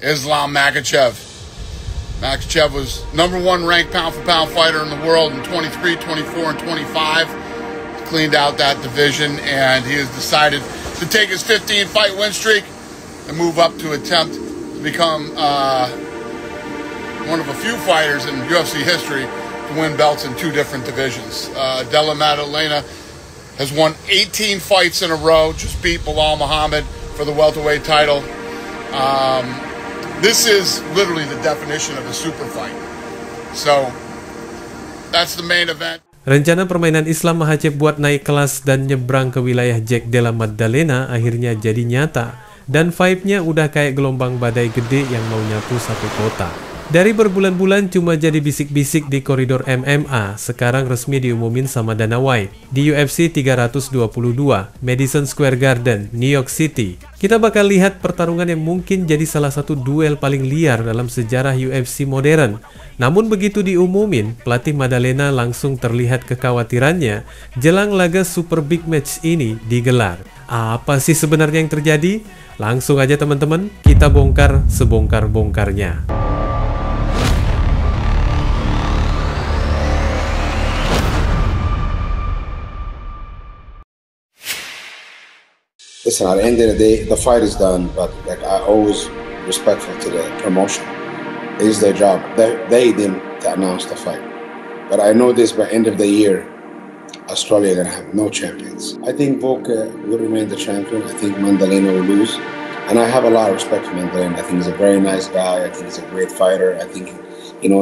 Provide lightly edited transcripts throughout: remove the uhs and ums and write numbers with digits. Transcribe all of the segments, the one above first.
Islam Makhachev. Makhachev was #1 ranked pound-for-pound fighter in the world in 23, 24, and 25. Cleaned out that division, and he has decided to take his 15-fight win streak and move up to attempt to become one of a few fighters in UFC history to win belts in 2 different divisions. Della Maddalena has won 18 fights in a row, just beat Belal Muhammad for the welterweight title. This is literally the definition of a super fight. So, that's the main event. Rencana permainan Islam Makhachev buat naik kelas dan nyebrang ke wilayah Jack Della Maddalena akhirnya jadi nyata. Dan vibe-nya udah kayak gelombang badai gede yang mau nyapu satu kota. Dari berbulan-bulan cuma jadi bisik-bisik di koridor MMA, sekarang resmi diumumin sama Dana White di UFC 322, Madison Square Garden, New York City. Kita bakal lihat pertarungan yang mungkin jadi salah satu duel paling liar dalam sejarah UFC modern. Namun begitu diumumin, pelatih Maddalena langsung terlihat kekhawatirannya jelang laga super big match ini digelar. Apa sih sebenarnya yang terjadi? Langsung aja teman-teman, kita bongkar sebongkar-bongkarnya. Listen, at the end of the day, the fight is done, but like I always respectful to the promotion. It is their job. They didn't announce the fight. But I know this by end of the year, Australia gonna have no champions. I think Volk will remain the champion. I think Maddalena will lose. And I have a lot of respect for Maddalena. I think he's a very nice guy. I think he's a great fighter. I think,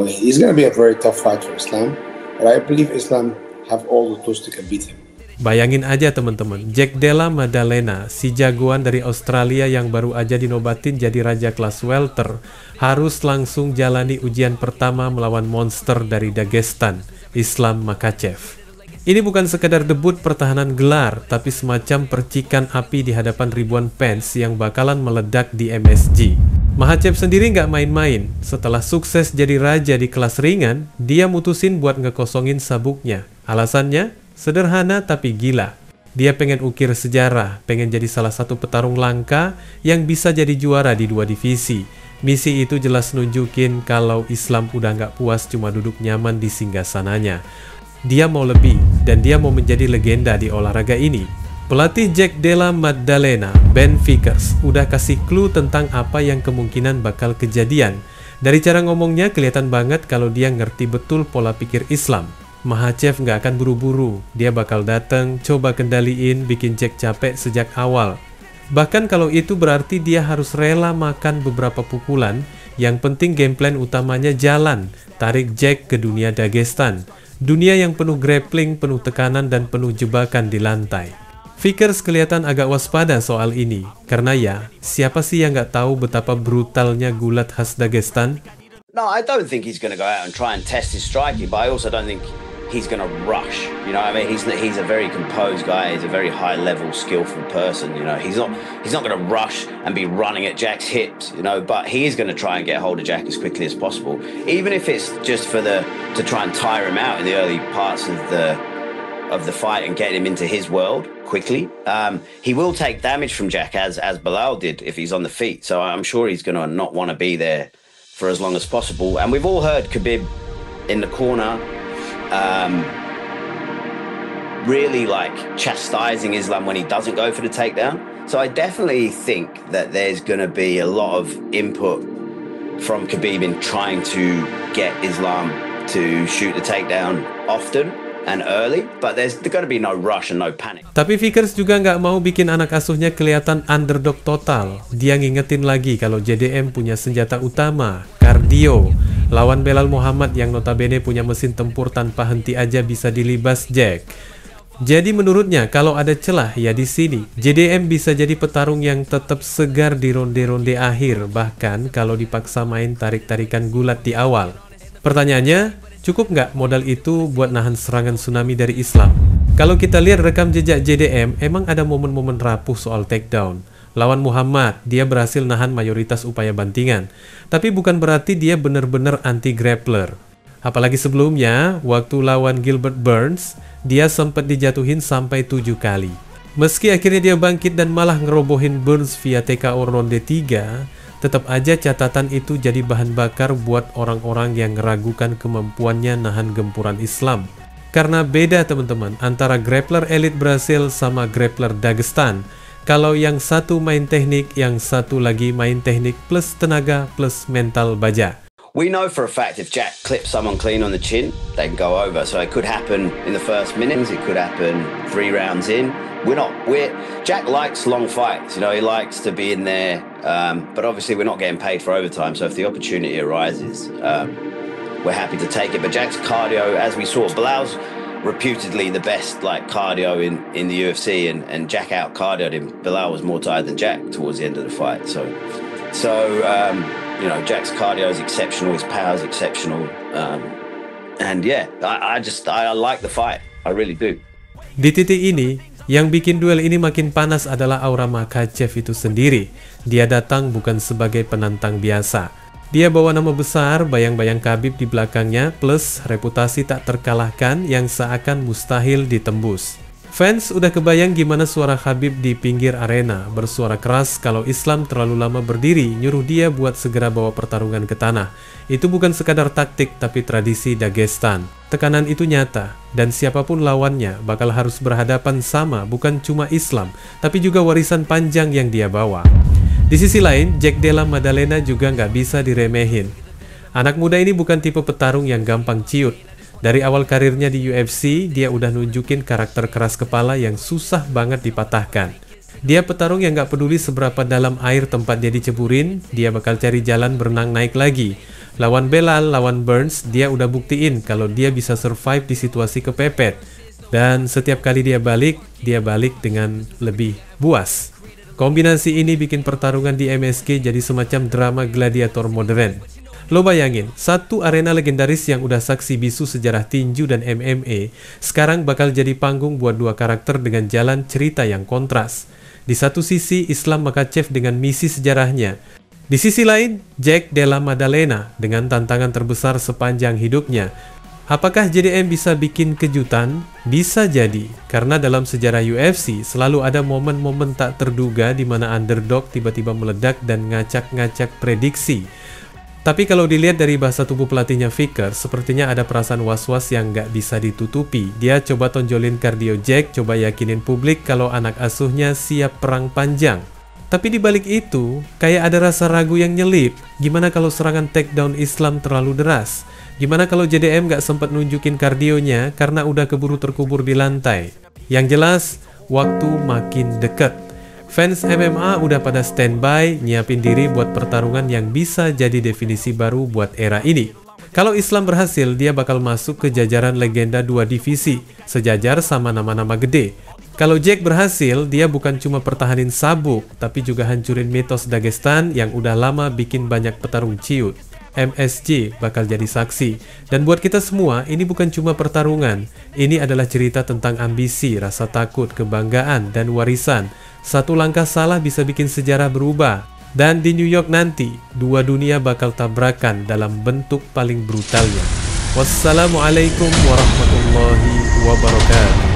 he's gonna be a very tough fight for Islam. But I believe Islam have all the tools to beat him. Bayangin aja teman-teman, Jack Della Maddalena, si jagoan dari Australia yang baru aja dinobatin jadi raja kelas welter, harus langsung jalani ujian pertama melawan monster dari Dagestan, Islam Makhachev. Ini bukan sekedar debut pertahanan gelar, tapi semacam percikan api di hadapan ribuan fans yang bakalan meledak di MSG. Makhachev sendiri nggak main-main. Setelah sukses jadi raja di kelas ringan, dia mutusin buat ngekosongin sabuknya. Alasannya? Sederhana tapi gila. Dia pengen ukir sejarah, pengen jadi salah satu petarung langka yang bisa jadi juara di 2 divisi. Misi itu jelas nunjukin kalau Islam udah nggak puas cuma duduk nyaman di singgasananya. Dia mau lebih, dan dia mau menjadi legenda di olahraga ini. Pelatih Jack Della Maddalena, Ben Vickers, udah kasih clue tentang apa yang kemungkinan bakal kejadian. Dari cara ngomongnya kelihatan banget kalau dia ngerti betul pola pikir Islam. Makhachev nggak akan buru-buru, dia bakal datang, coba kendaliin, bikin Jack capek sejak awal. Bahkan kalau itu berarti dia harus rela makan beberapa pukulan, yang penting game plan utamanya jalan, tarik Jack ke dunia Dagestan. Dunia yang penuh grappling, penuh tekanan, dan penuh jebakan di lantai. Vickers kelihatan agak waspada soal ini, karena ya, siapa sih yang nggak tahu betapa brutalnya gulat khas Dagestan? No, I don't think he's going to go out and try and test his striking, but I also don't think he's going to rush. You know what I mean? He's a very composed guy. He's a very high-level, skillful person. He's not going to rush and be running at Jack's hips. But he is going to try and get a hold of Jack as quickly as possible, even if it's just to try and tire him out in the early parts of the fight and get him into his world quickly. He will take damage from Jack as Belal did if he's on the feet. So I'm sure he's going to not want to be there for as long as possible. And we've all heard Khabib in the corner. Really chastising Islam when he doesn't go for the takedown. So I definitely think that there's going to be a lot of input from Khabib in trying to get Islam to shoot the takedown often and early, but there's going to be no rush and no panic. Tapi Vickers juga nggak mau bikin anak asuhnya kelihatan underdog total. Dia ngingetin lagi kalau JDM punya senjata utama, kardio. Lawan Belal Muhammad yang notabene punya mesin tempur tanpa henti aja bisa dilibas Jack. Jadi menurutnya kalau ada celah ya di sini. JDM bisa jadi petarung yang tetap segar di ronde-ronde akhir, bahkan kalau dipaksa main tarik-tarikan gulat di awal. Pertanyaannya, cukup nggak modal itu buat nahan serangan tsunami dari Islam? Kalau kita lihat rekam jejak JDM, emang ada momen-momen rapuh soal takedown. Lawan Muhammad, dia berhasil nahan mayoritas upaya bantingan. Tapi bukan berarti dia benar-benar anti-grappler. Apalagi sebelumnya, waktu lawan Gilbert Burns, dia sempat dijatuhin sampai 7 kali. Meski akhirnya dia bangkit dan malah ngerobohin Burns via TKO ronde 3, tetap aja catatan itu jadi bahan bakar buat orang-orang yang meragukan kemampuannya nahan gempuran Islam. Karena beda teman-teman antara grappler elit Brasil sama grappler Dagestan. Kalau yang satu main teknik, yang satu lagi main teknik plus tenaga plus mental baja. We know for a fact if Jack clips someone clean on the chin, they can go over. So it could happen in the first minutes, it could happen 3 rounds in. Jack likes long fights, you know, he likes to be in there, but obviously we're not getting paid for overtime. So if the opportunity arises, we're happy to take it. But Jack's cardio, as we saw, Bilal's reputedly the best cardio in the UFC, and Jack out cardioed him. Bilal was more tired than Jack towards the end of the fight. So you know, Jack's cardio is exceptional, his power is exceptional, and yeah, I like the fight, I really do. Di titik ini, yang bikin duel ini makin panas adalah aura Makhachev itu sendiri. Dia datang bukan sebagai penantang biasa. Dia bawa nama besar, bayang-bayang Khabib di belakangnya, plus reputasi tak terkalahkan yang seakan mustahil ditembus. Fans udah kebayang gimana suara Khabib di pinggir arena, bersuara keras kalau Islam terlalu lama berdiri, nyuruh dia buat segera bawa pertarungan ke tanah. Itu bukan sekadar taktik, tapi tradisi Dagestan. Tekanan itu nyata, dan siapapun lawannya bakal harus berhadapan sama, bukan cuma Islam, tapi juga warisan panjang yang dia bawa. Di sisi lain, Jack Della Maddalena juga nggak bisa diremehin. Anak muda ini bukan tipe petarung yang gampang ciut. Dari awal karirnya di UFC, dia udah nunjukin karakter keras kepala yang susah banget dipatahkan. Dia petarung yang gak peduli seberapa dalam air tempat dia diceburin, dia bakal cari jalan berenang naik lagi. Lawan Belal, lawan Burns, dia udah buktiin kalau dia bisa survive di situasi kepepet. Dan setiap kali dia balik dengan lebih buas. Kombinasi ini bikin pertarungan di MSG jadi semacam drama gladiator modern. Lo bayangin, satu arena legendaris yang udah saksi bisu sejarah tinju dan MMA, sekarang bakal jadi panggung buat dua karakter dengan jalan cerita yang kontras. Di satu sisi, Islam Makhachev dengan misi sejarahnya. Di sisi lain, Jack Della Maddalena dengan tantangan terbesar sepanjang hidupnya. Apakah JDM bisa bikin kejutan? Bisa jadi, karena dalam sejarah UFC selalu ada momen-momen tak terduga di mana underdog tiba-tiba meledak dan ngacak-ngacak prediksi. Tapi kalau dilihat dari bahasa tubuh pelatihnya Vickers, sepertinya ada perasaan was-was yang nggak bisa ditutupi. Dia coba tonjolin kardio Jack, coba yakinin publik kalau anak asuhnya siap perang panjang. Tapi dibalik itu, kayak ada rasa ragu yang nyelip. Gimana kalau serangan takedown Islam terlalu deras? Gimana kalau JDM nggak sempat nunjukin kardionya karena udah keburu terkubur di lantai? Yang jelas, waktu makin dekat. Fans MMA udah pada standby, nyiapin diri buat pertarungan yang bisa jadi definisi baru buat era ini. Kalau Islam berhasil, dia bakal masuk ke jajaran legenda dua divisi, sejajar sama nama-nama gede. Kalau Jack berhasil, dia bukan cuma pertahanin sabuk, tapi juga hancurin mitos Dagestan yang udah lama bikin banyak petarung ciut. MSG bakal jadi saksi. Dan buat kita semua, ini bukan cuma pertarungan. Ini adalah cerita tentang ambisi, rasa takut, kebanggaan, dan warisan. Satu langkah salah bisa bikin sejarah berubah. Dan di New York nanti, dua dunia bakal tabrakan dalam bentuk paling brutalnya. Wassalamualaikum warahmatullahi wabarakatuh.